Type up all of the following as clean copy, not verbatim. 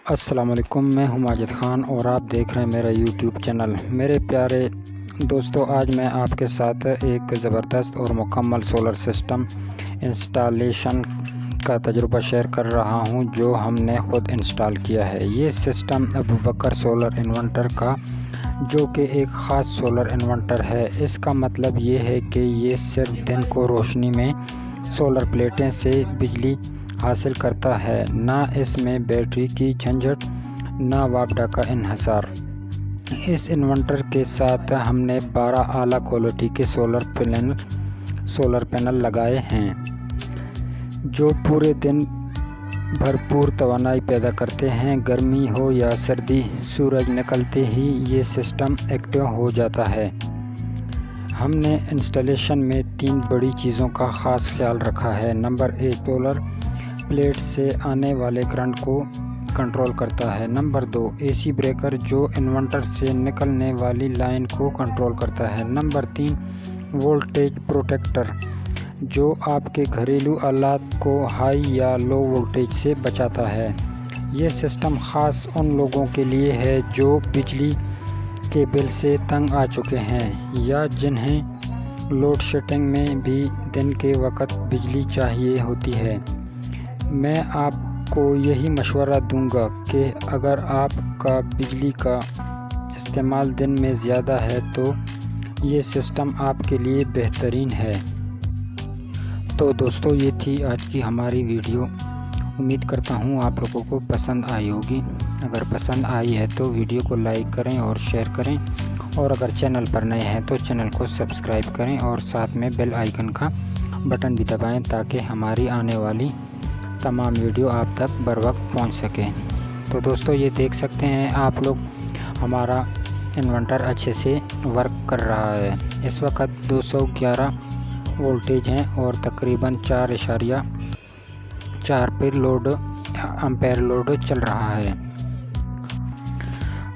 السلام علیکم، میں ہوں ماجد خان اور آپ دیکھ رہے ہیں میرا یوٹیوب چینل۔ میرے پیارے دوستو، آج میں آپ کے ساتھ ایک زبردست اور مکمل سولر سسٹم انسٹالیشن کا تجربہ شیئر کر رہا ہوں جو ہم نے خود انسٹال کیا ہے۔ یہ سسٹم ابوبکر سولر انورٹر کا، جو کہ ایک خاص سولر انورٹر ہے۔ اس کا مطلب یہ ہے کہ یہ صرف دن کو روشنی میں سولر پلیٹیں سے بجلی حاصل کرتا ہے، نہ اس میں بیٹری کی جھنجھٹ، نہ وابڈا کا انحصار۔ اس انورٹر کے ساتھ ہم نے 12 اعلیٰ کوالٹی کے سولر پینل لگائے ہیں جو پورے دن بھرپور توانائی پیدا کرتے ہیں۔ گرمی ہو یا سردی، سورج نکلتے ہی یہ سسٹم ایکٹیو ہو جاتا ہے۔ ہم نے انسٹالیشن میں 3 بڑی چیزوں کا خاص خیال رکھا ہے۔ نمبر 1، سولر پلیٹ سے آنے والے کرنٹ کو کنٹرول کرتا ہے۔ نمبر 2، اے سی بریکر جو انورٹر سے نکلنے والی لائن کو کنٹرول کرتا ہے۔ نمبر 3، وولٹیج پروٹیکٹر جو آپ کے گھریلو آلات کو ہائی یا لو وولٹیج سے بچاتا ہے۔ یہ سسٹم خاص ان لوگوں کے لیے ہے جو بجلی کے بل سے تنگ آ چکے ہیں یا جنہیں لوڈ شیڈنگ میں بھی دن کے وقت بجلی چاہیے ہوتی ہے۔ میں آپ کو یہی مشورہ دوں گا کہ اگر آپ کا بجلی کا استعمال دن میں زیادہ ہے تو یہ سسٹم آپ کے لیے بہترین ہے۔ تو دوستو، یہ تھی آج کی ہماری ویڈیو۔ امید کرتا ہوں آپ لوگوں کو پسند آئی ہوگی۔ اگر پسند آئی ہے تو ویڈیو کو لائک کریں اور شیئر کریں، اور اگر چینل پر نئے ہیں تو چینل کو سبسکرائب کریں اور ساتھ میں بیل آئیکن کا بٹن بھی دبائیں تاکہ ہماری آنے والی تمام ویڈیو آپ تک بر وقت پہنچ سکے۔ تو دوستو، یہ دیکھ سکتے ہیں آپ لوگ ہمارا انورٹر اچھے سے ورک کر رہا ہے۔ اس وقت 211 وولٹیج ہیں اور تقریباً 4.4 پر امپیر لوڈ چل رہا ہے۔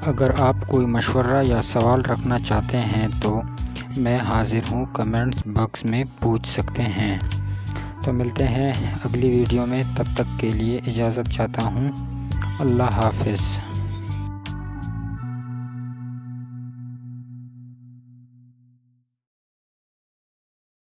اگر آپ کوئی مشورہ یا سوال رکھنا چاہتے ہیں تو میں حاضر ہوں، کمنٹس باکس میں پوچھ سکتے ہیں۔ تو ملتے ہیں اگلی ویڈیو میں، تب تک کے لیے اجازت چاہتا ہوں۔ اللہ حافظ۔